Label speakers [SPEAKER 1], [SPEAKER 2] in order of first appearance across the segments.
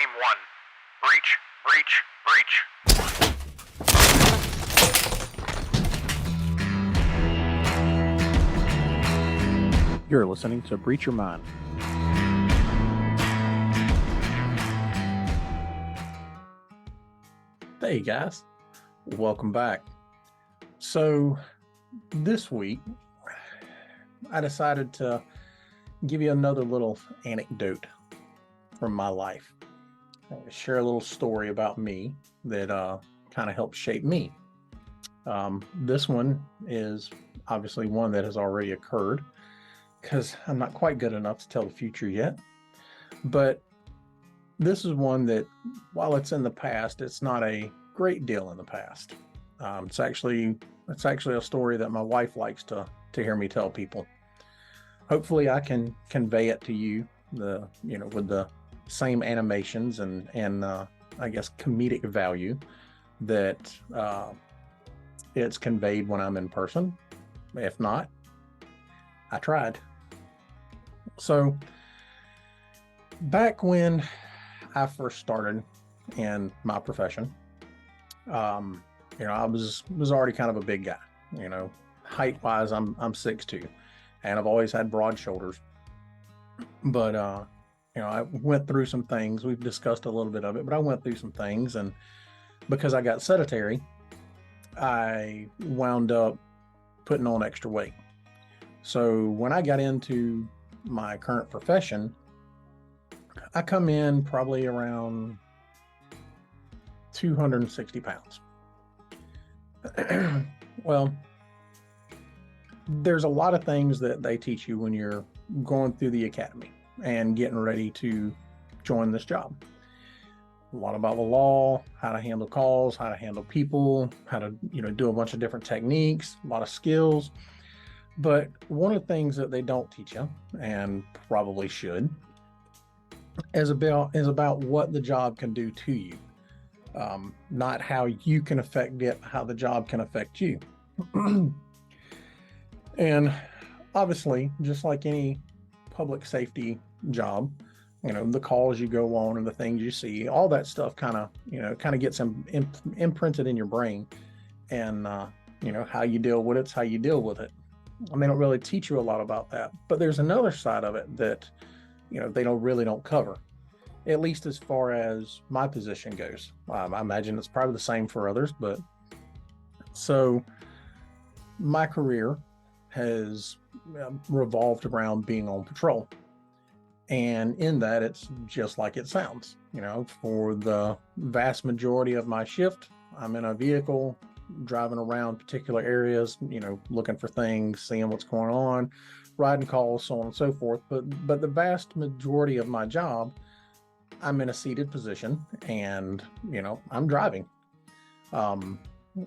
[SPEAKER 1] 1. Breach, breach, breach.
[SPEAKER 2] You're listening to Breach Your Mind. Hey guys, welcome back. So this week, I decided to give you another little anecdote from my life. I'm going to share a little story about me that kind of helped shape me. This one is obviously one that has already occurred because I'm not quite good enough to tell the future yet. But this is one that, while it's in the past, it's not a great deal in the past. It's actually a story that my wife likes to hear me tell people. Hopefully, I can convey it to you, with the same animations and I guess comedic value that it's conveyed when I'm in person. If not, I tried. So back when I first started in my profession, I was already kind of a big guy. Height wise, I'm 6'2", and I've always had broad shoulders. But I went through some things. We've discussed a little bit of it, but I went through some things, and because I got sedentary, I wound up putting on extra weight. So when I got into my current profession, I come in probably around 260 pounds. Well, there's a lot of things that they teach you when you're going through the academy and getting ready to join this job. A lot about the law, how to handle calls, how to handle people, how to, do a bunch of different techniques, a lot of skills. But one of the things that they don't teach you, and probably should, is about what the job can do to you. Not how you can affect it, how the job can affect you. And obviously, just like any public safety job, the calls you go on and the things you see, all that stuff kind of gets imprinted in your brain. And, how you deal with it's how you deal with it. And they don't really teach you a lot about that. But there's another side of it that, they don't cover, at least as far as my position goes. I imagine it's probably the same for others. But so my career has revolved around being on patrol. And in that, it's just like it sounds. For the vast majority of my shift, I'm in a vehicle driving around particular areas, looking for things, seeing what's going on, riding calls, so on and so forth. But the vast majority of my job, I'm in a seated position and, I'm driving.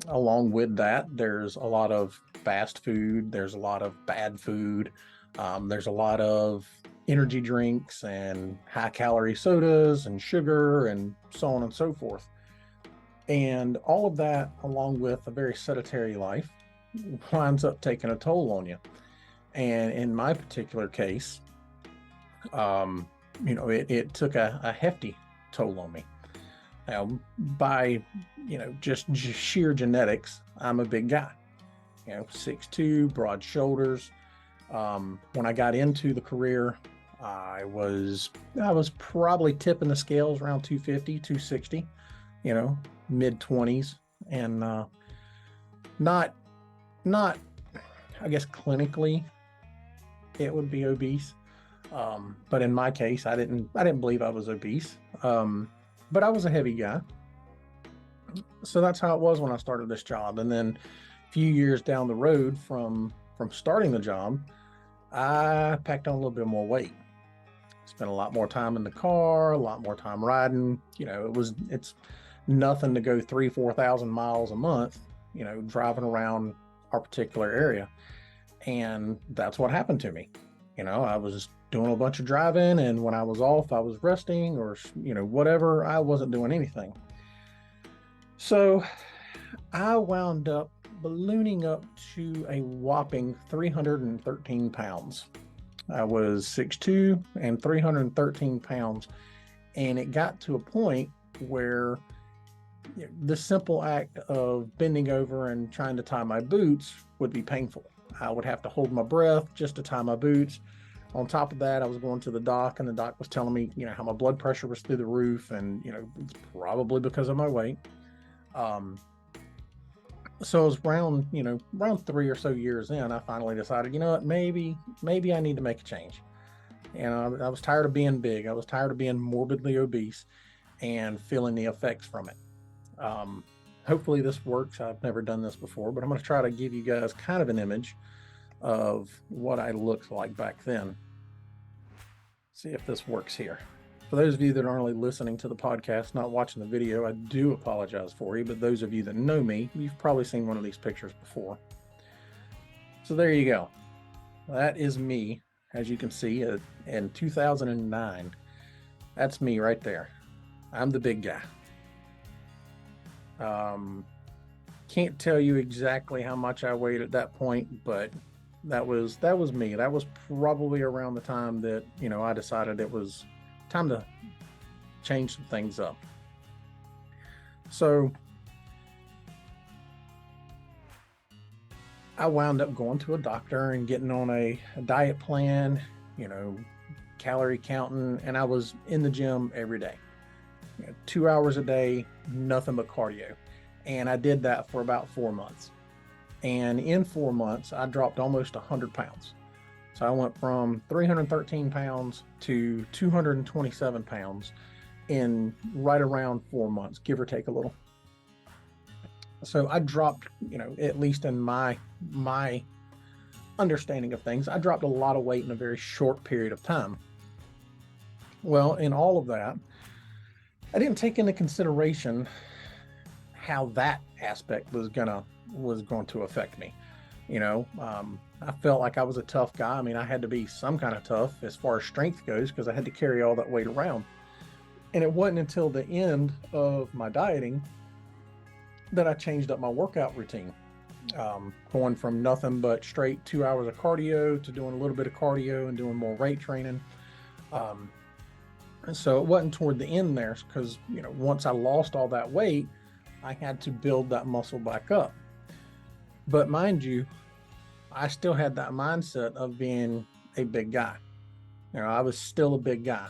[SPEAKER 2] Along with that, there's a lot of fast food. There's a lot of bad food. There's a lot of energy drinks and high calorie sodas and sugar and so on and so forth. And all of that, along with a very sedentary life, winds up taking a toll on you. And in my particular case, it took a hefty toll on me. By, just sheer genetics, I'm a big guy, 6'2", broad shoulders. When I got into the career, I was probably tipping the scales around 250, 260, mid 20s, and not, I guess clinically it would be obese. But in my case, I didn't believe I was obese. But I was a heavy guy. So that's how it was when I started this job. And then a few years down the road from starting the job, I packed on a little bit more weight. Spent a lot more time in the car, a lot more time riding. It's nothing to go 3,000-4,000 miles a month, driving around our particular area. And that's what happened to me. I was doing a bunch of driving, and when I was off, I was resting or, whatever. I wasn't doing anything. So I wound up ballooning up to a whopping 313 pounds. I was 6'2" and 313 pounds And it got to a point where the simple act of bending over and trying to tie my boots would be painful. I would have to hold my breath just to tie my boots. On top of that, I was going to the doc, and the doc was telling me, how my blood pressure was through the roof, and it's probably because of my weight. So it was around 3 or so years in, I finally decided, what, maybe I need to make a change. And I was tired of being big. I was tired of being morbidly obese and feeling the effects from it. Hopefully this works. I've never done this before, but I'm going to try to give you guys kind of an image of what I looked like back then. See if this works here. For those of you that are only listening to the podcast, not watching the video, I do apologize for you, but those of you that know me, you've probably seen one of these pictures before. So there you go. That is me, as you can see, in 2009. That's me right there. I'm the big guy. Can't tell you exactly how much I weighed at that point, but that was me. That was probably around the time that, I decided it was time to change some things up. So I wound up going to a doctor and getting on a diet plan, calorie counting, and I was in the gym every day. 2 hours a day, nothing but cardio. And I did that for about 4 months. And in 4 months, I dropped almost 100 pounds. So I went from 313 pounds to 227 pounds in right around 4 months, give or take a little. So I dropped, at least in my understanding of things, I dropped a lot of weight in a very short period of time. Well, in all of that, I didn't take into consideration how that aspect was going to affect me. I felt like I was a tough guy. I mean, I had to be some kind of tough as far as strength goes because I had to carry all that weight around. And it wasn't until the end of my dieting that I changed up my workout routine, going from nothing but straight 2 hours of cardio to doing a little bit of cardio and doing more weight training. And so it wasn't toward the end there because, once I lost all that weight, I had to build that muscle back up. But mind you, I still had that mindset of being a big guy. I was still a big guy.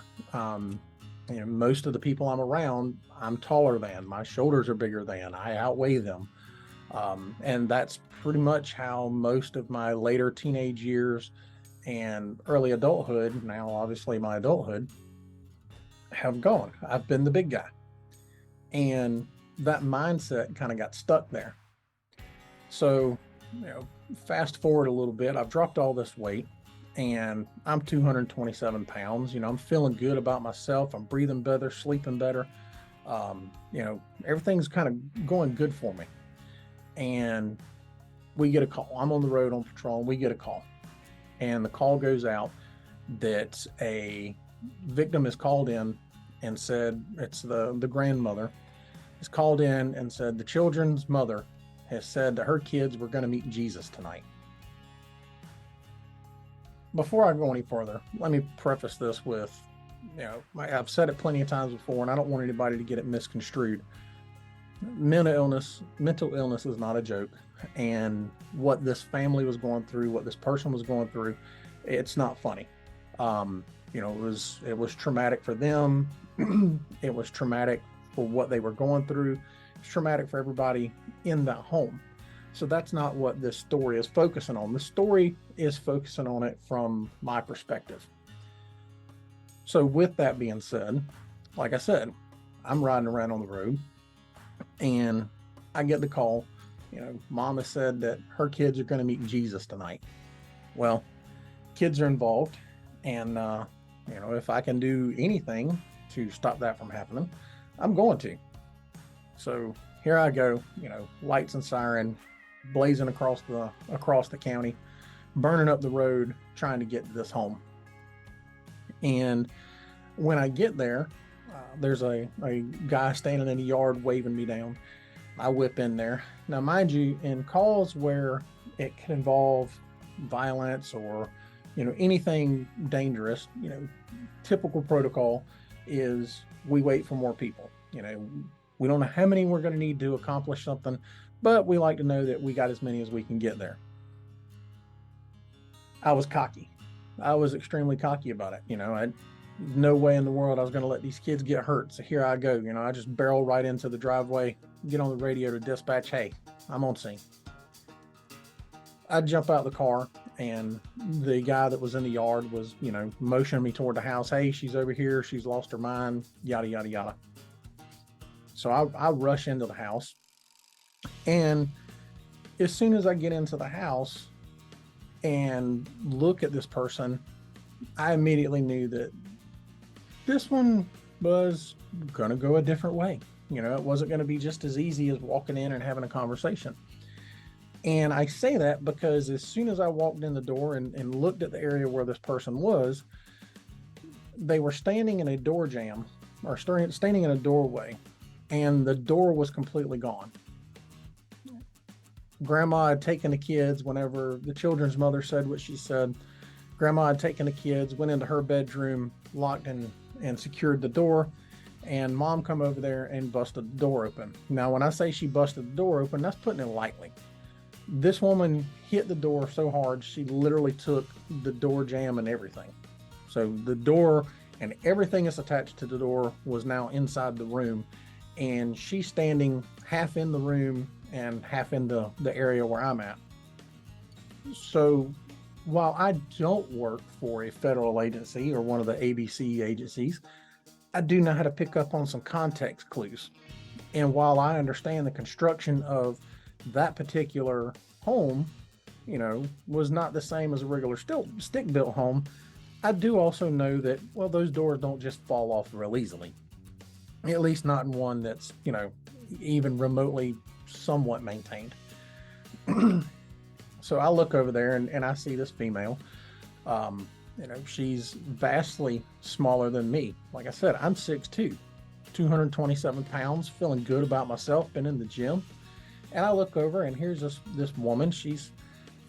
[SPEAKER 2] Most of the people I'm around, I'm taller than, my shoulders are bigger than, I outweigh them. And that's pretty much how most of my later teenage years and early adulthood, now obviously my adulthood, have gone. I've been the big guy. And that mindset kind of got stuck there. So, fast forward a little bit, I've dropped all this weight and I'm 227 pounds. I'm feeling good about myself. I'm breathing better, sleeping better. Everything's kind of going good for me. And we get a call. I'm on the road on patrol and we get a call. And the call goes out that a victim is called in and said, it's the grandmother is called in and said the children's mother has said that her kids were going to meet Jesus tonight. Before I go any further, let me preface this with, I've said it plenty of times before, and I don't want anybody to get it misconstrued. Mental illness is not a joke. And what this family was going through, what this person was going through, it's not funny. It was traumatic for them. It was traumatic for what they were going through. It's traumatic for everybody in that home. So that's not what this story is focusing on. The story is focusing on it from my perspective. So with that being said, like I said, I'm riding around on the road and I get the call, Mama said that her kids are going to meet Jesus tonight. Well, kids are involved and, if I can do anything to stop that from happening, I'm going to. So here I go, lights and siren blazing across the county, burning up the road, trying to get to this home. And when I get there, there's a guy standing in the yard waving me down. I whip in there. Now, mind you, in calls where it can involve violence or, anything dangerous, typical protocol is we wait for more people. We don't know how many we're going to need to accomplish something, but we like to know that we got as many as we can get there. I was cocky. I was extremely cocky about it. No way in the world I was going to let these kids get hurt. So here I go. I just barrel right into the driveway, get on the radio to dispatch, hey, I'm on scene. I jump out of the car, and the guy that was in the yard was, motioning me toward the house. Hey, she's over here. She's lost her mind, yada, yada, yada. So I rush into the house. And as soon as I get into the house and look at this person, I immediately knew that this one was going to go a different way. It wasn't going to be just as easy as walking in and having a conversation. And I say that because as soon as I walked in the door and looked at the area where this person was, they were standing in a door jamb, or standing in a doorway, and the door was completely gone. Grandma had taken the kids. Whenever the children's mother said what she said, Grandma had taken the kids, went into her bedroom, locked and secured the door, and Mom come over there and busted the door open. Now, when I say she busted the door open, that's putting it lightly. This woman hit the door so hard, she literally took the door jamb and everything. So the door and everything that's attached to the door was now inside the room, and she's standing half in the room and half in the area where I'm at. So while I don't work for a federal agency or one of the ABC agencies, I do know how to pick up on some context clues. And while I understand the construction of that particular home, was not the same as a regular stick-built home, I do also know that, well, those doors don't just fall off real easily. At least not in one that's, even remotely somewhat maintained. So I look over there and I see this female. She's vastly smaller than me. Like I said, I'm 6'2", 227 pounds, feeling good about myself, been in the gym. And I look over and here's this woman. She's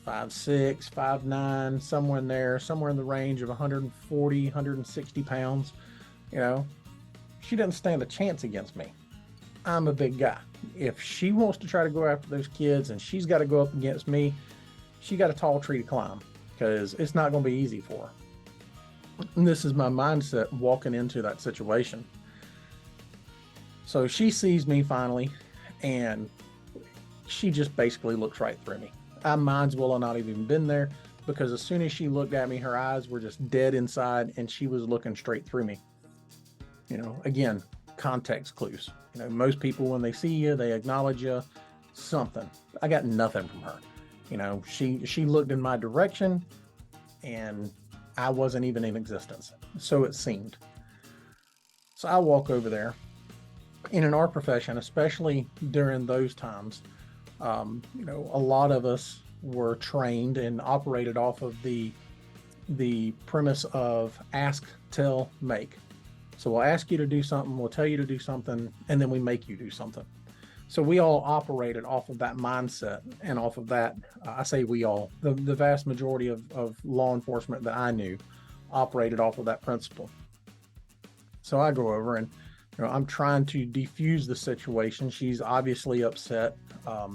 [SPEAKER 2] 5'6", 5'9", somewhere in there, somewhere in the range of 140, 160 pounds. She doesn't stand a chance against me. I'm a big guy. If she wants to try to go after those kids and she's got to go up against me, she got a tall tree to climb, because it's not going to be easy for her. And this is my mindset walking into that situation. So she sees me finally, and she just basically looks right through me. I might as well have not even been there, because as soon as she looked at me, her eyes were just dead inside, and she was looking straight through me. Again, context clues. Most people, when they see you, they acknowledge you, something. I got nothing from her. She looked in my direction, and I wasn't even in existence. So it seemed. So I walk over there. And in our profession, especially during those times, a lot of us were trained and operated off of the premise of ask, tell, make. So we'll ask you to do something, we'll tell you to do something, and then we make you do something. So we all operated off of that mindset, and off of that, I say we all, the vast majority of law enforcement that I knew operated off of that principle. So I go over and I'm trying to defuse the situation. She's obviously upset. I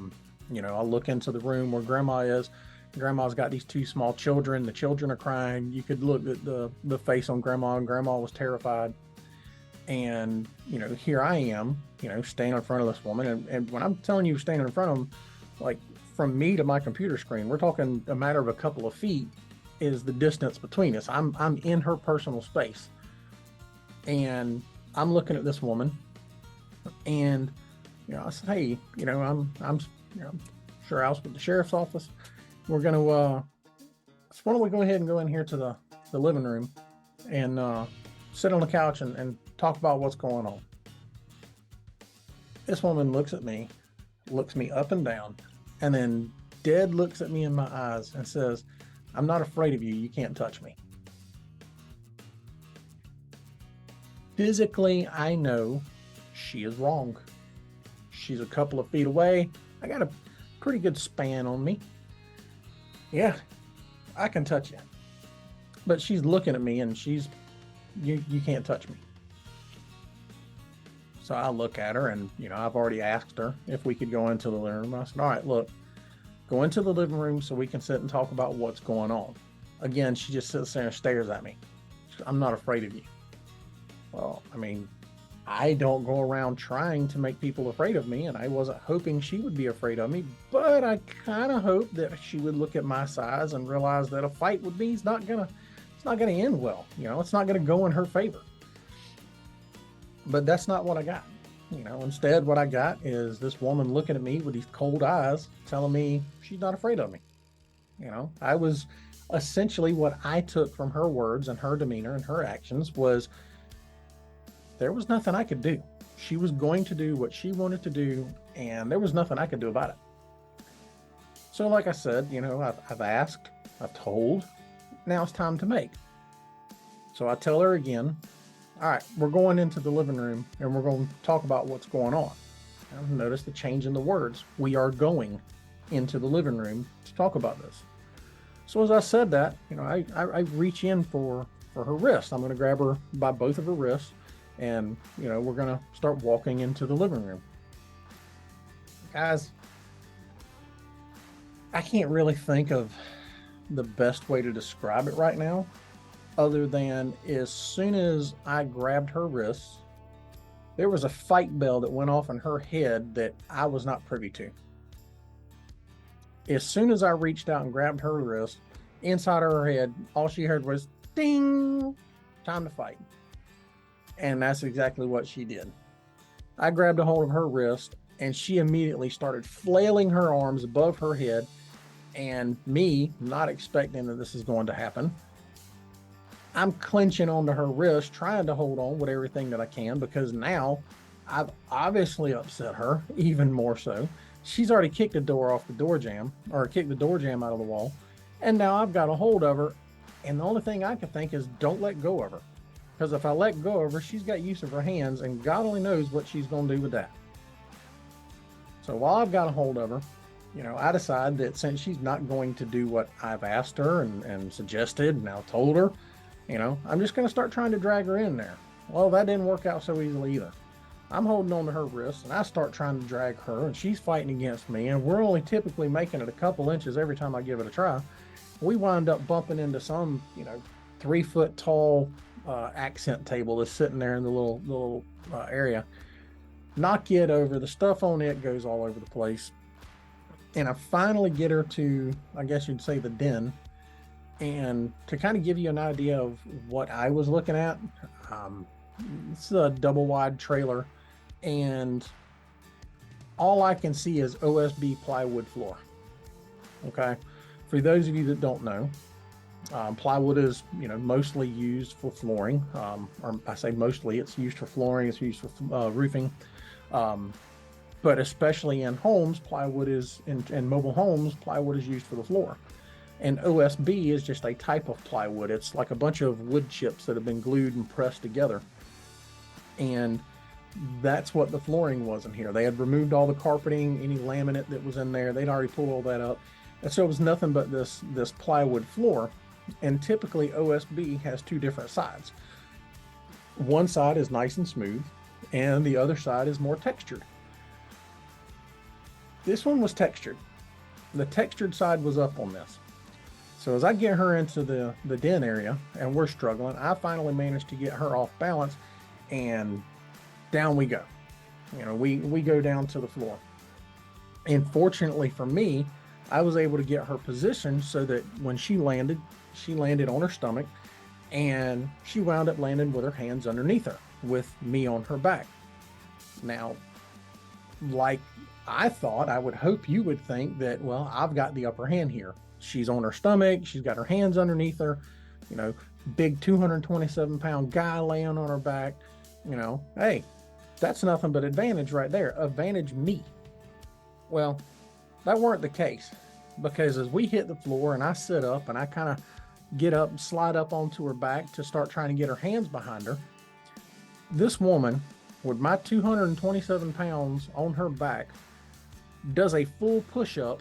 [SPEAKER 2] look into the room where Grandma is. Grandma's got these two small children. The children are crying. You could look at the face on Grandma, and Grandma was terrified. And, here I am, standing in front of this woman. And when I'm telling you standing in front of them, like from me to my computer screen, we're talking a matter of a couple of feet is the distance between us. I'm in her personal space. And I'm looking at this woman, and, I said, hey, I'm sure I was with the sheriff's office. We're going to, so why don't we go ahead and go in here to the living room and sit on the couch and talk about what's going on. This woman looks at me, looks me up and down, and then dead looks at me in my eyes and says, I'm not afraid of you. You can't touch me. Physically, I know she is wrong. She's a couple of feet away. I got a pretty good span on me. Yeah, I can touch you. But she's looking at me and you can't touch me. So I look at her and, I've already asked her if we could go into the living room. I said, all right, look, go into the living room so we can sit and talk about what's going on. Again, she just sits there and stares at me. I'm not afraid of you. Well, I mean, I don't go around trying to make people afraid of me, and I wasn't hoping she would be afraid of me, but I kind of hoped that she would look at my size and realize that a fight with me is not gonna end well. It's not gonna go in her favor. But that's not what I got. Instead, what I got is this woman looking at me with these cold eyes, telling me she's not afraid of me. I was essentially, what I took from her words and her demeanor and her actions was there was nothing I could do. She was going to do what she wanted to do, and there was nothing I could do about it. So like I said, I've asked, I've told, now it's time to make. So I tell her again, all right, we're going into the living room and we're going to talk about what's going on. Now, notice the change in the words. We are going into the living room to talk about this. So as I said that, I reach in for her wrist. I'm going to grab her by both of her wrists, and we're going to start walking into the living room. Guys, I can't really think of the best way to describe it right now, other than as soon as I grabbed her wrists, there was a fight bell that went off in her head that I was not privy to. As soon as I reached out and grabbed her wrist, inside of her head, all she heard was ding, time to fight. And that's exactly what she did. I grabbed a hold of her wrist, and she immediately started flailing her arms above her head, and me not expecting that this is going to happen. I'm clenching onto her wrist, trying to hold on with everything that I can, because now I've obviously upset her even more so. She's already kicked the door off the door jamb, or kicked the door jamb out of the wall. And now I've got a hold of her. And the only thing I can think is don't let go of her. Because if I let go of her, she's got use of her hands, and God only knows what she's going to do with that. So while I've got a hold of her, I decide that since she's not going to do what I've asked her and suggested and now told her, I'm just going to start trying to drag her in there. Well, that didn't work out so easily either. I'm holding on to her wrist, and I start trying to drag her, and she's fighting against me, and we're only typically making it a couple inches every time I give it a try. We wind up bumping into some, 3-foot tall accent table that's sitting there in the little area. Knock it over. The stuff on it goes all over the place. And I finally get her to, I guess you'd say, the den. And to kind of give you an idea of what I was looking at, it's a double wide trailer, and all I can see is OSB plywood floor. Okay. For those of you that don't know, plywood is, mostly used for flooring. Or I say mostly, it's used for flooring, it's used for roofing. But especially in homes, plywood is, in mobile homes, plywood is used for the floor. And OSB is just a type of plywood. It's like a bunch of wood chips that have been glued and pressed together. And that's what the flooring was in here. They had removed all the carpeting, any laminate that was in there. They'd already pulled all that up. And so it was nothing but this plywood floor. And typically OSB has two different sides. One side is nice and smooth, and the other side is more textured. This one was textured. The textured side was up on this. So as I get her into the den area, and we're struggling, I finally managed to get her off balance, and down we go. We go down to the floor. And fortunately for me, I was able to get her positioned so that when she landed on her stomach, and she wound up landing with her hands underneath her, with me on her back. Now, like I thought, I would hope you would think that, well, I've got the upper hand here. She's on her stomach, she's got her hands underneath her, big 227-pound guy laying on her back. Hey, that's nothing but advantage right there. Advantage me. Well, that weren't the case, because as we hit the floor and I sit up and I kind of get up, slide up onto her back to start trying to get her hands behind her, this woman with my 227 pounds on her back does a full push-up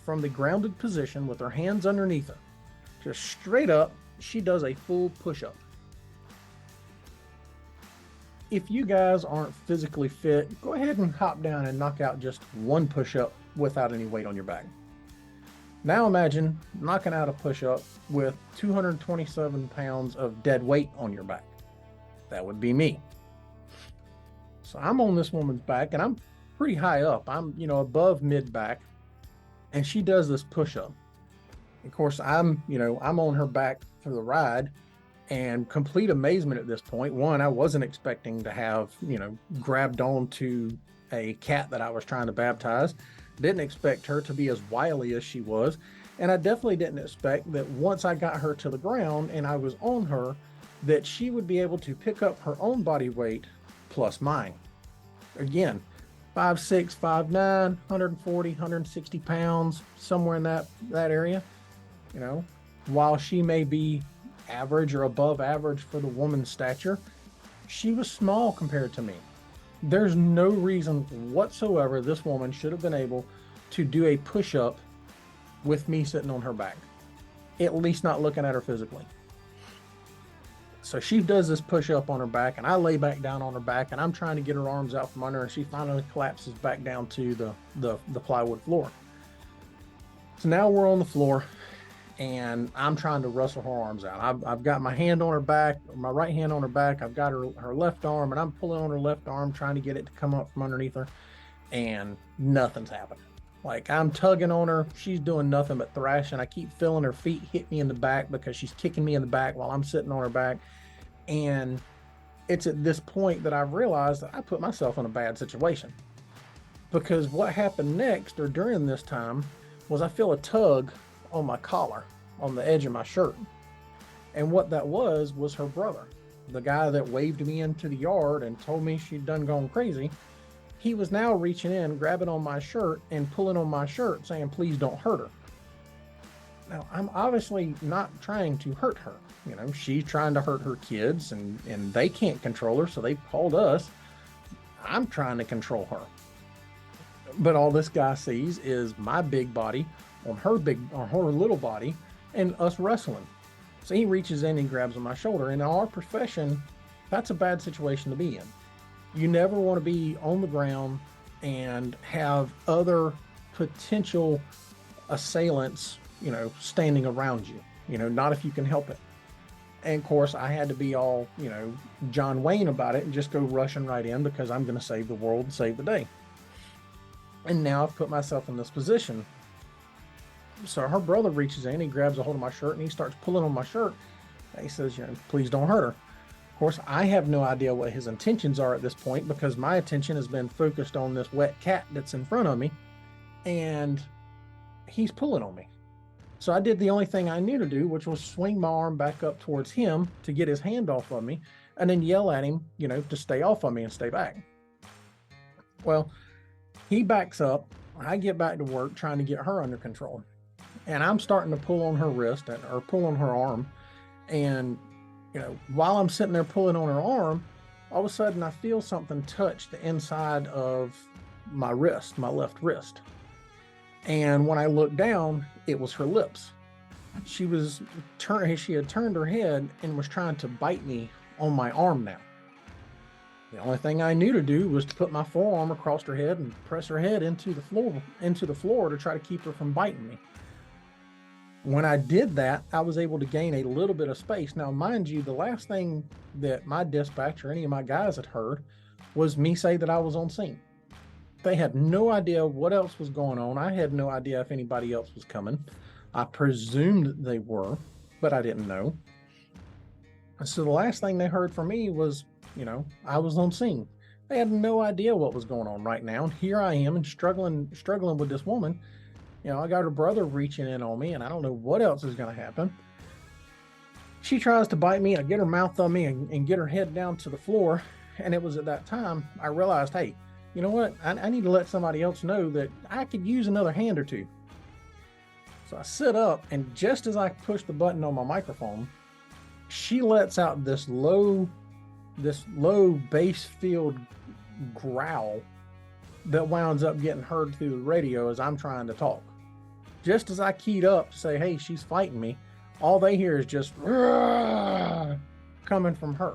[SPEAKER 2] from the grounded position with her hands underneath her. Just straight up, she does a full push-up. if you guys aren't physically fit, go ahead and hop down and knock out just one push-up without any weight on your back. Now imagine knocking out a push-up with 227 pounds of dead weight on your back. That would be me. So I'm on this woman's back and I'm pretty high up. I'm, above mid back, and she does this push-up. Of course, I'm on her back for the ride, and complete amazement at this point. One, I wasn't expecting to have, grabbed onto a cat that I was trying to baptize. Didn't expect her to be as wily as she was. And I definitely didn't expect that once I got her to the ground and I was on her, that she would be able to pick up her own body weight plus mine. Again, 5'6", 5'9", 140, 160 pounds, somewhere in that area. While she may be average or above average for the woman's stature, she was small compared to me. There's no reason whatsoever this woman should have been able to do a push-up with me sitting on her back, at least not looking at her physically. So she does this push-up on her back, and I lay back down on her back, and I'm trying to get her arms out from under her, and she finally collapses back down to the plywood floor. So now we're on the floor, and I'm trying to wrestle her arms out. I've got my hand on her back, my right hand on her back. I've got her left arm, and I'm pulling on her left arm, trying to get it to come up from underneath her, and nothing's happening. Like, I'm tugging on her. She's doing nothing but thrashing. I keep feeling her feet hit me in the back because she's kicking me in the back while I'm sitting on her back. And it's at this point that I've realized that I put myself in a bad situation. Because what happened next, or during this time, was I feel a tug on my collar, on the edge of my shirt. And what that was her brother, the guy that waved me into the yard and told me she'd done gone crazy. He was now reaching in, grabbing on my shirt and pulling on my shirt, saying, "Please don't hurt her." Now, I'm obviously not trying to hurt her. She's trying to hurt her kids, and they can't control her, so they've called us. I'm trying to control her. But all this guy sees is my big body on her little body, and us wrestling. So he reaches in and grabs on my shoulder. And in our profession, that's a bad situation to be in. You never want to be on the ground and have other potential assailants, standing around you, not if you can help it. And of course, I had to be all, John Wayne about it and just go rushing right in because I'm going to save the world and save the day. And now I've put myself in this position. So her brother reaches in, he grabs a hold of my shirt and he starts pulling on my shirt. And he says, "Please don't hurt her." Of course, I have no idea what his intentions are at this point because my attention has been focused on this wet cat that's in front of me, and he's pulling on me. So I did the only thing I knew to do, which was swing my arm back up towards him to get his hand off of me, and then yell at him, to stay off of me and stay back. Well, he backs up. I get back to work trying to get her under control. And I'm starting to pull on her wrist or pull on her arm. And, while I'm sitting there pulling on her arm, all of a sudden I feel something touch the inside of my wrist, my left wrist. And when I looked down, it was her lips. She had turned her head and was trying to bite me on my arm now. The only thing I knew to do was to put my forearm across her head and press her head into the floor to try to keep her from biting me. When I did that, I was able to gain a little bit of space. Now, mind you, the last thing that my dispatch or any of my guys had heard was me say that I was on scene. They had no idea what else was going on. I had no idea if anybody else was coming. I presumed they were, but I didn't know. So the last thing they heard from me was, I was on scene. They had no idea what was going on right now. And here I am and struggling with this woman. I got her brother reaching in on me, and I don't know what else is going to happen. She tries to bite me. I get her mouth on me and get her head down to the floor. And it was at that time I realized, hey, you know what? I need to let somebody else know that I could use another hand or two. So I sit up, and just as I push the button on my microphone, she lets out this low bass-filled growl that winds up getting heard through the radio as I'm trying to talk. Just as I keyed up to say, hey, she's fighting me, all they hear is just coming from her.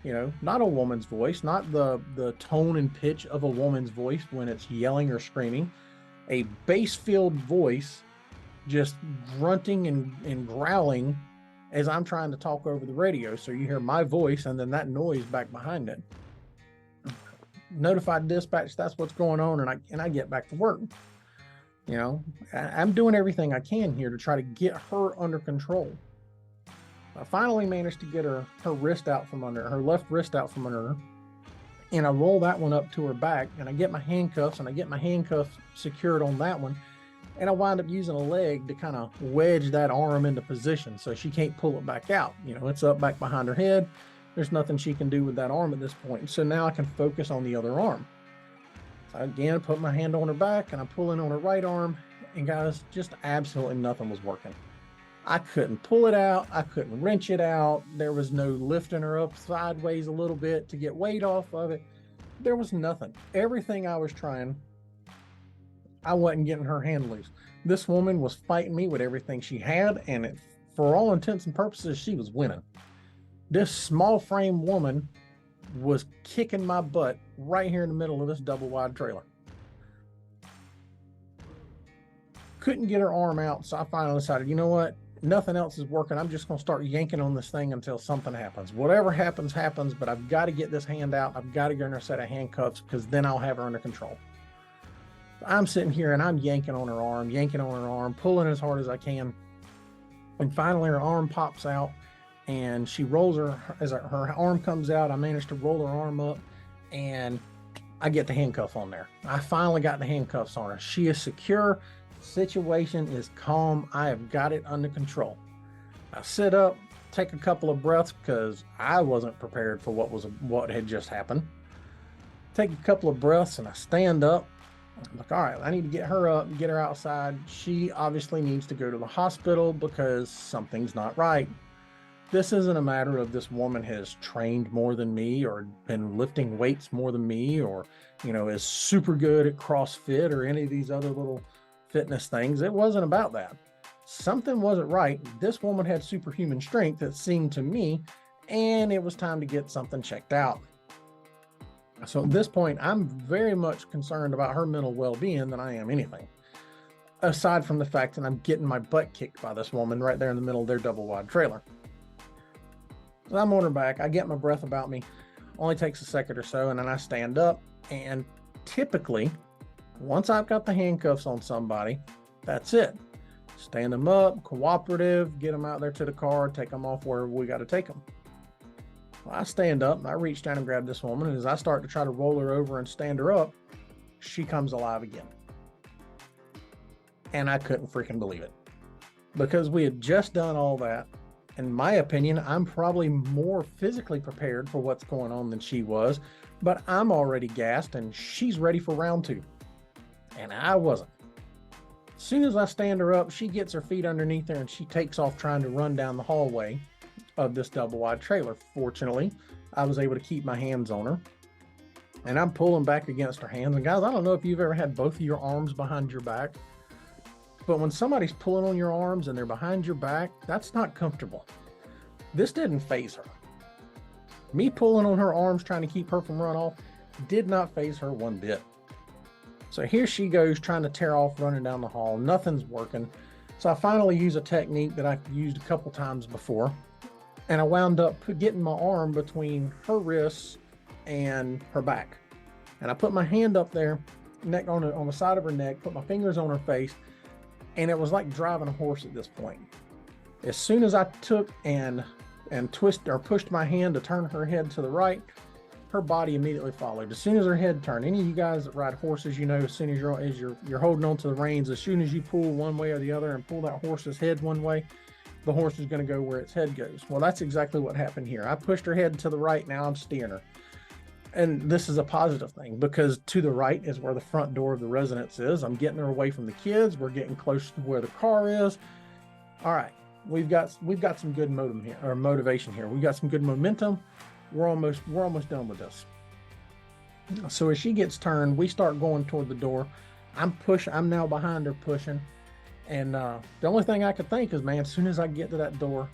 [SPEAKER 2] not a woman's voice, not the tone and pitch of a woman's voice when it's yelling or screaming, a bass-filled voice just grunting and growling as I'm trying to talk over the radio. So you hear my voice and then that noise back behind it. Notified dispatch, that's what's going on, and I get back to work. I'm doing everything I can here to try to get her under control. I finally managed to get her wrist out from under her left wrist out from under her, and I roll that one up to her back, and I get my handcuffs secured on that one, and I wind up using a leg to kind of wedge that arm into position so she can't pull it back out. It's up back behind her head. There's nothing she can do with that arm at this point. So now I can focus on the other arm. So again, put my hand on her back and I'm pulling on her right arm, and guys, just absolutely nothing was working. I couldn't pull it out. I couldn't wrench it out. There was no lifting her up sideways a little bit to get weight off of it. There was nothing. Everything I was trying, I wasn't getting her hand loose. This woman was fighting me with everything she had, and for all intents and purposes, she was winning. This small frame woman was kicking my butt right here in the middle of this double wide trailer. Couldn't get her arm out, so I finally decided, you know what? Nothing else is working. I'm just going to start yanking on this thing until something happens. Whatever happens, happens, but I've got to get this hand out. I've got to get her a set of handcuffs, because then I'll have her under control. I'm sitting here and I'm yanking on her arm, pulling as hard as I can. And finally her arm pops out, and she rolls as her arm comes out. I managed to roll her arm up, and I get the handcuff on there. I finally got the handcuffs on her. She is secure. Situation is calm. I have got it under control. I sit up, take a couple of breaths, because I wasn't prepared for what had just happened. Take a couple of breaths and I stand up. I'm like, all right, I need to get her up and get her outside. She obviously needs to go to the hospital because something's not right. This isn't a matter of this woman has trained more than me or been lifting weights more than me, or, is super good at CrossFit or any of these other little fitness things. It wasn't about that. Something wasn't right. This woman had superhuman strength, it seemed to me, and it was time to get something checked out. So at this point, I'm very much concerned about her mental well-being than I am anything, aside from the fact that I'm getting my butt kicked by this woman right there in the middle of their double wide trailer. So I'm on her back. I get my breath about me. Only takes a second or so, and then I stand up. And typically, once I've got the handcuffs on somebody, that's it. Stand them up, cooperative, get them out there to the car, take them off where we got to take them. Well, I stand up and I reach down and grab this woman, and as I start to try to roll her over and stand her up, she comes alive again. And I couldn't freaking believe it, because we had just done all that. In my opinion, I'm probably more physically prepared for what's going on than she was, but I'm already gassed and she's ready for round two. And I wasn't. As soon as I stand her up, she gets her feet underneath her and she takes off trying to run down the hallway of this double wide trailer. Fortunately, I was able to keep my hands on her, and I'm pulling back against her hands. And guys, I don't know if you've ever had both of your arms behind your back, but when somebody's pulling on your arms and they're behind your back, that's not comfortable. This didn't faze her. Me pulling on her arms, trying to keep her from running off, did not faze her one bit. So here she goes trying to tear off, running down the hall. Nothing's working. So I finally use a technique that I've used a couple times before, and I wound up getting my arm between her wrists and her back. And I put my hand up there, neck on the side of her neck, put my fingers on her face, and it was like driving a horse at this point. As soon as I took and pushed my hand to turn her head to the right, her body immediately followed. As soon as her head turned, any of you guys that ride horses, as soon as you're holding on to the reins, as soon as you pull one way or the other and pull that horse's head one way, the horse is going to go where its head goes. Well, that's exactly what happened here. I pushed her head to the right. Now I'm steering her. And this is a positive thing, because to the right is where the front door of the residence is. I'm getting her away from the kids. We're getting close to where the car is. All right. We've got some good motivation here. We've got some good momentum. We're almost done with this. So as she gets turned, we start going toward the door. I'm now behind her pushing. And the only thing I could think is, man, as soon as I get to that door,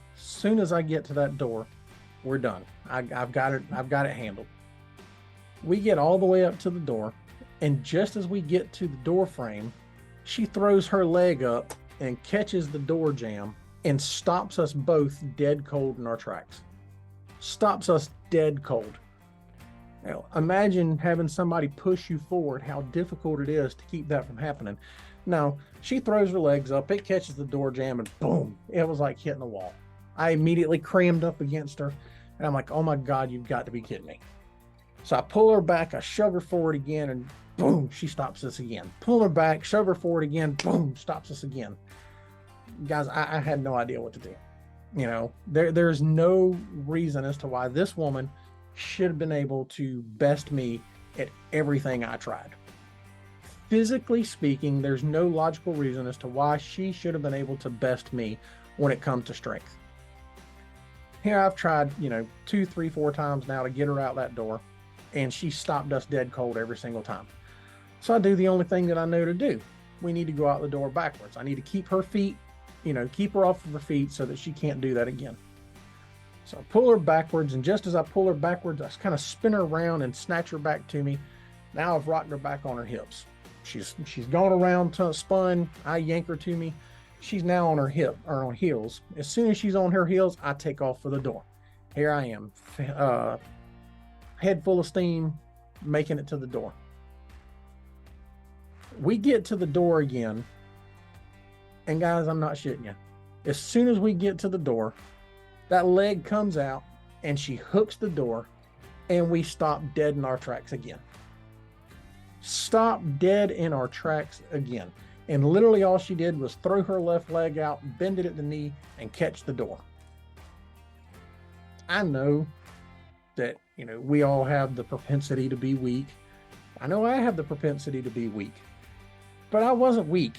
[SPEAKER 2] we're done. I've got it handled. We get all the way up to the door, and just as we get to the door frame, she throws her leg up and catches the door jamb and stops us both dead cold in our tracks. Stops us dead cold. Now, imagine having somebody push you forward, how difficult it is to keep that from happening. Now, she throws her legs up, it catches the door jamb, and boom, it was like hitting a wall. I immediately crammed up against her, and I'm like, oh my God, you've got to be kidding me. So I pull her back, I shove her forward again, and boom, she stops us again. Pull her back, shove her forward again, boom, stops us again. Guys, I had no idea what to do. You know, there's no reason as to why this woman should have been able to best me at everything I tried. Physically speaking, there's no logical reason as to why she should have been able to best me when it comes to strength. Here I've tried, 2, 3, 4 times now to get her out that door, and she stopped us dead cold every single time. So I do the only thing that I know to do. We need to go out the door backwards. I need to keep her feet, keep her off of her feet so that she can't do that again. So I pull her backwards, and just as I pull her backwards, I kind of spin her around and snatch her back to me. Now I've rocked her back on her hips. She's gone around, spun. I yank her to me. She's now on her on heels. As soon as she's on her heels, I take off for the door. Here I am, head full of steam, making it to the door. We get to the door again, and guys, I'm not shitting you. As soon as we get to the door, that leg comes out, and she hooks the door, and we stop dead in our tracks again. Stop dead in our tracks again. And literally all she did was throw her left leg out, bend it at the knee, and catch the door. I know that, we all have the propensity to be weak. I know I have the propensity to be weak. But I wasn't weak.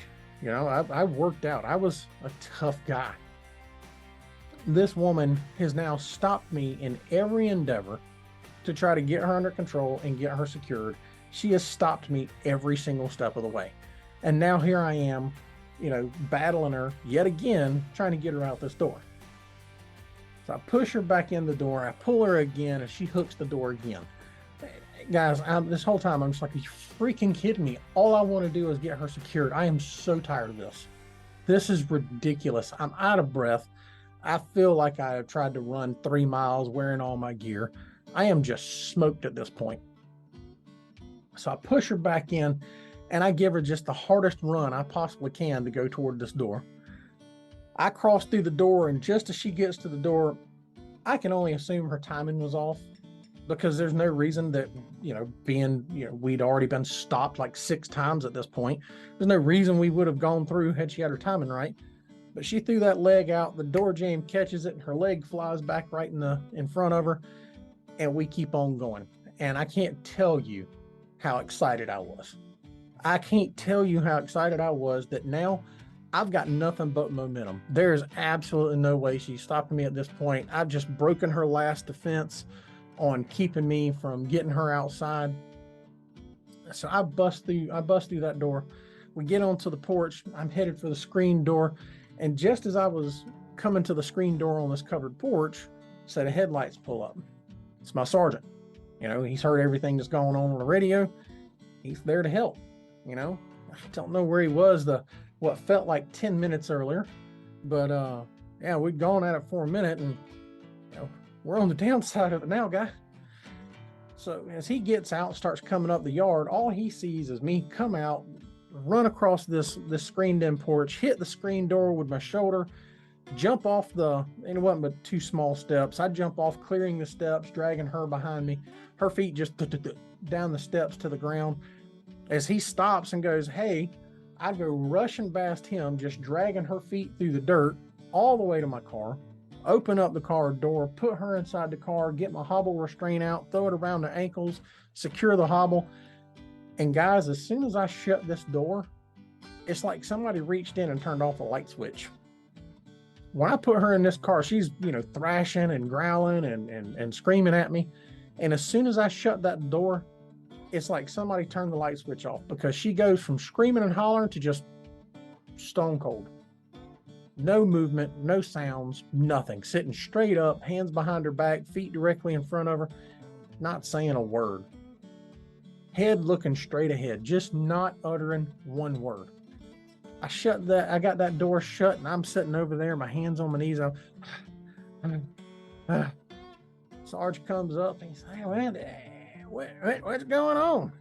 [SPEAKER 2] I worked out. I was a tough guy. This woman has now stopped me in every endeavor to try to get her under control and get her secured. She has stopped me every single step of the way. And now here I am, battling her yet again, trying to get her out this door. So I push her back in the door, I pull her again, and she hooks the door again. Guys, this whole time I'm just like, are you freaking kidding me? All I want to do is get her secured. I am so tired of this. This is ridiculous. I'm out of breath. I feel like I have tried to run 3 miles wearing all my gear. I am just smoked at this point. So I push her back in, and I give her just the hardest run I possibly can to go toward this door. I cross through the door, and just as she gets to the door, I can only assume her timing was off, because there's no reason that, we'd already been stopped like 6 times at this point. There's no reason we would have gone through had she had her timing right. But she threw that leg out, the door jamb catches it, and her leg flies back right in front of her, and we keep on going. And I can't tell you how excited I was. I can't tell you how excited I was that now I've got nothing but momentum. There's absolutely no way she's stopping me at this point. I've just broken her last defense on keeping me from getting her outside. So I bust through that door. We get onto the porch. I'm headed for the screen door. And just as I was coming to the screen door on this covered porch, a set of headlights pull up. It's my sergeant. He's heard everything that's going on the radio. He's there to help. I don't know where he was what felt like 10 minutes earlier, but we'd gone at it for a minute, and we're on the downside of it now, guy. So as he gets out, starts coming up the yard, all he sees is me come out, run across this screened-in porch, hit the screen door with my shoulder, jump off and it wasn't but 2 small steps. I jump off, clearing the steps, dragging her behind me. Her feet just down the steps to the ground. As he stops and goes, hey, I go rushing past him, just dragging her feet through the dirt all the way to my car, open up the car door, put her inside the car, get my hobble restraint out, throw it around the ankles, secure the hobble. And guys, as soon as I shut this door, it's like somebody reached in and turned off a light switch. When I put her in this car, she's, thrashing and growling and screaming at me. And as soon as I shut that door, it's like somebody turned the light switch off, because she goes from screaming and hollering to just stone cold. No movement, no sounds, nothing. Sitting straight up, hands behind her back, feet directly in front of her, not saying a word. Head looking straight ahead, just not uttering one word. I got that door shut, and I'm sitting over there, my hands on my knees. Sarge comes up and he's like, what's going on?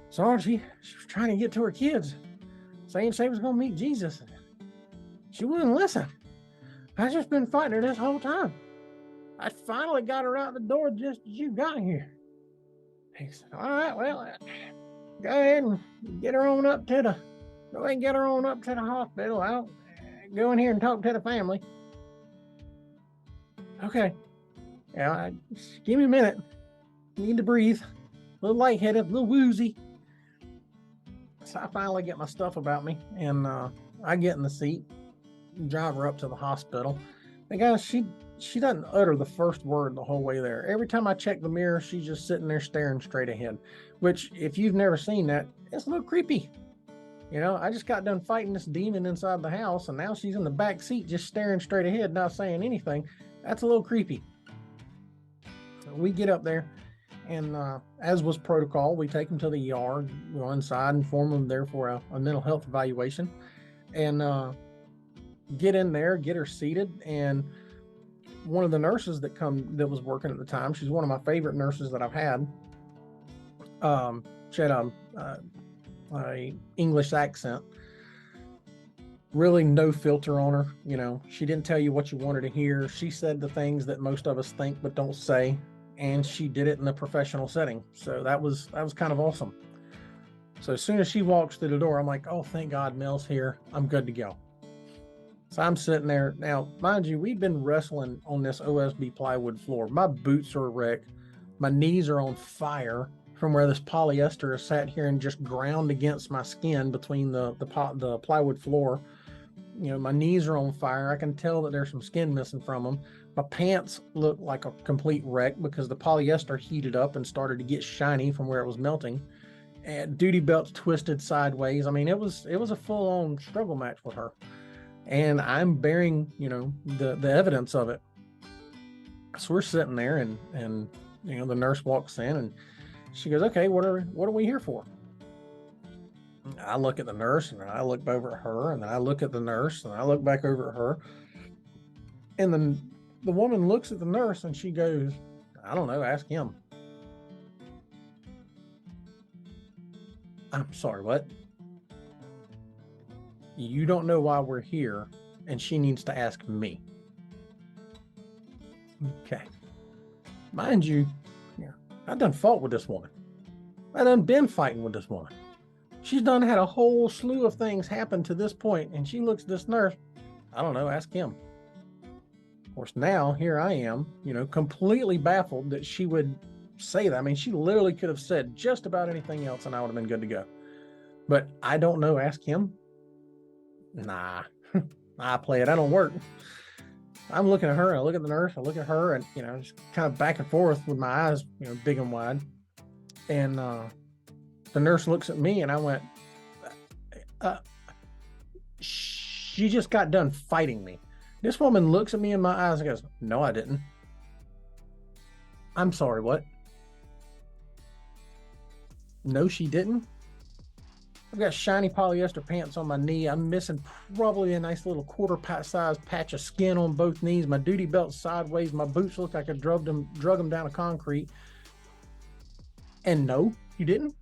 [SPEAKER 2] Sarge, she was trying to get to her kids, saying she was going to meet Jesus. She wouldn't listen. I've just been fighting her this whole time. I finally got her out the door just as you got here. He said, all right, well, go ahead and get her on up to the hospital. I'll go in here and talk to the family. Okay. Yeah, give me a minute. Need to breathe. A little lightheaded, a little woozy. So I finally get my stuff about me, and I get in the seat, drive her up to the hospital. And guys, she doesn't utter the first word the whole way there. Every time I check the mirror, she's just sitting there staring straight ahead, which, if you've never seen that, it's a little creepy. You know, I just got done fighting this demon inside the house, and now she's in the back seat just staring straight ahead, not saying anything. That's a little creepy. So we get up there, and as was protocol, we take them to the ER, go inside, inform them there for a mental health evaluation, and get in there, get her seated. And one of the nurses that was working at the time, she's one of my favorite nurses that I've had. She had a English accent, really no filter on her. You know, she didn't tell you what you wanted to hear. She said the things that most of us think but don't say, and she did it in a professional setting. So that was kind of awesome. So as soon as she walks through the door, I'm like, oh, thank God Mel's here. I'm good to go. So I'm sitting there. Now, mind you, we've been wrestling on this OSB plywood floor. My boots are a wreck. My knees are on fire from where this polyester is sat here and just ground against my skin between the plywood floor. You know, my knees are on fire. I can tell that there's some skin missing from them. My pants look like a complete wreck because the polyester heated up and started to get shiny from where it was melting. And duty belts twisted sideways. I mean, it was a full-on struggle match with her. And I'm bearing, you know, the evidence of it. So we're sitting there, and you know, the nurse walks in and she goes, okay, what are we here for? I look at the nurse, and then I look over at her, and then I look at the nurse, and I look back over at her. And then the woman looks at the nurse and she goes, I don't know, ask him. I'm sorry, what? You don't know why we're here, and she needs to ask me. Okay. Mind you, I done fought with this woman. I done been fighting with this woman. She's done had a whole slew of things happen to this point, and she looks at this nurse, I don't know, ask him. Of course, now here I am, you know, completely baffled that she would say that. I mean, she literally could have said just about anything else and I would have been good to go. But I don't know, ask him. Nah, I play it. I don't work. I'm looking at her, I look at the nurse, I look at her, and, you know, just kind of back and forth with my eyes, you know, big and wide. And the nurse looks at me, and I went, she just got done fighting me. This woman looks at me in my eyes and goes, no, I didn't. I'm sorry, what? No, she didn't. I've got shiny polyester pants on my knee. I'm missing probably a nice little quarter-size patch of skin on both knees. My duty belt's sideways. My boots look like I drug them down to concrete. And no, you didn't.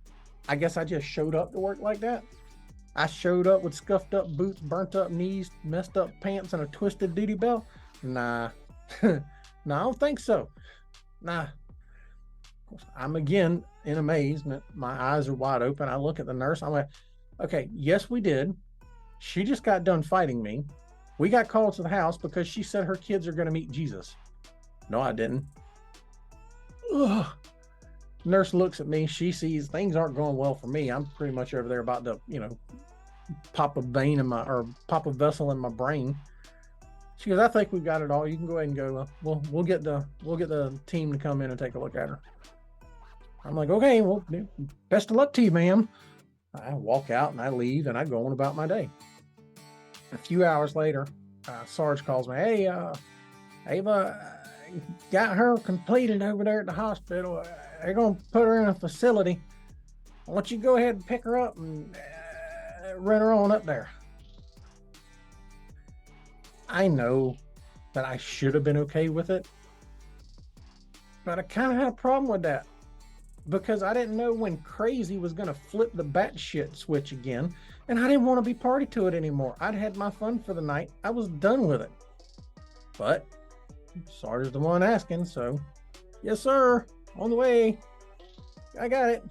[SPEAKER 2] I guess I just showed up to work like that. I showed up with scuffed up boots, burnt up knees, messed up pants, and a twisted duty belt. Nah, no, I don't think so. Nah. I'm again in amazement. My eyes are wide open. I look at the nurse. I went, okay, yes, we did. She just got done fighting me. We got called to the house because she said her kids are going to meet Jesus. No, I didn't. Ugh. Nurse looks at me. She sees things aren't going well for me. I'm pretty much over there about to, you know, pop a vessel in my brain. She goes, I think we've got it all. You can go ahead and go. We'll get the team to come in and take a look at her. I'm like, okay, well, best of luck to you, ma'am. I walk out and I leave and I go on about my day. A few hours later, Sarge calls me. Hey, Ava, got her completed over there at the hospital. They're going to put her in a facility. I want you to go ahead and pick her up and run her on up there. I know that I should have been okay with it, but I kind of had a problem with that because I didn't know when Crazy was going to flip the batshit switch again, and I didn't want to be party to it anymore. I'd had my fun for the night. I was done with it. But Sarge is the one asking, so yes, sir, on the way. I got it.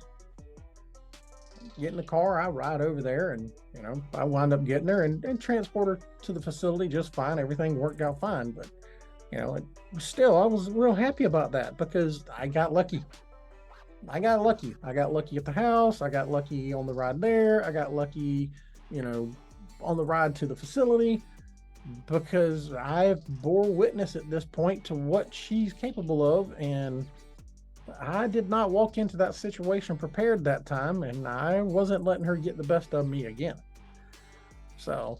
[SPEAKER 2] Get in the car, I ride over there, and I wind up getting her and transport her to the facility just fine. Everything worked out fine, but still, I was real happy about that because I got lucky. I got lucky at the house. I got lucky on the ride there. I got lucky, on the ride to the facility, because I bore witness at this point to what she's capable of, and I did not walk into that situation prepared that time, and I wasn't letting her get the best of me again. So,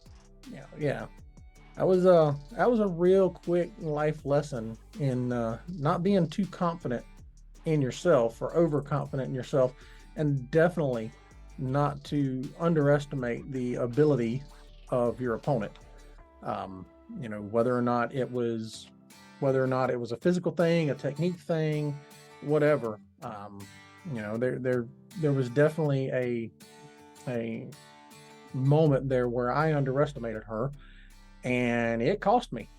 [SPEAKER 2] yeah, that was a real quick life lesson in not being too confident in yourself or overconfident in yourself, and definitely not to underestimate the ability of your opponent. Whether or not it was a physical thing, a technique thing, whatever. There was definitely a moment there where I underestimated her, and it cost me.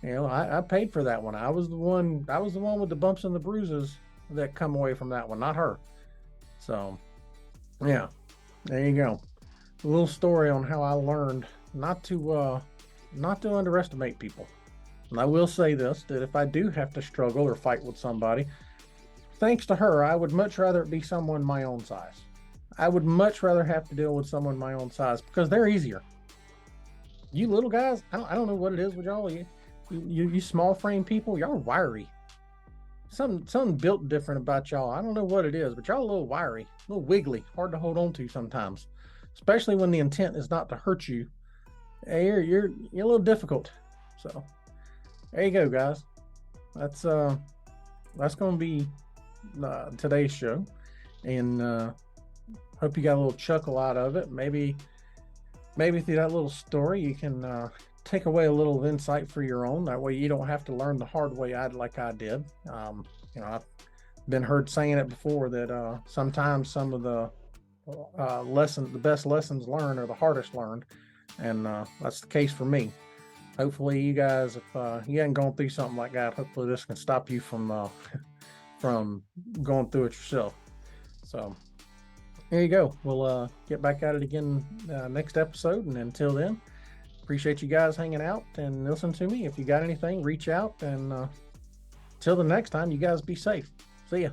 [SPEAKER 2] I paid for that one. I was the one with the bumps and the bruises that come away from that one, not her. So, yeah, there you go. A little story on how I learned not to underestimate people. And I will say this, that if I do have to struggle or fight with somebody, thanks to her, I would much rather it be someone my own size. I would much rather have to deal with someone my own size because they're easier. You little guys, I don't know what it is with y'all. You small frame people, y'all are wiry. Something built different about y'all. I don't know what it is, but y'all a little wiry, a little wiggly, hard to hold on to sometimes, especially when the intent is not to hurt you. Hey, you're a little difficult. So there you go, guys. That's going to be today's show, and hope you got a little chuckle out of it. Maybe through that little story you can take away a little insight for your own. That way you don't have to learn the hard way like I did. I've been heard saying it before that sometimes some of the the best lessons learned are the hardest learned, and that's the case for me. Hopefully you guys, if you haven't gone through something like that, hopefully this can stop you from from going through it yourself. So there you go. We'll get back at it again next episode, and until then, appreciate you guys hanging out and listen to me. If you got anything, reach out, and till the next time, you guys be safe. See ya.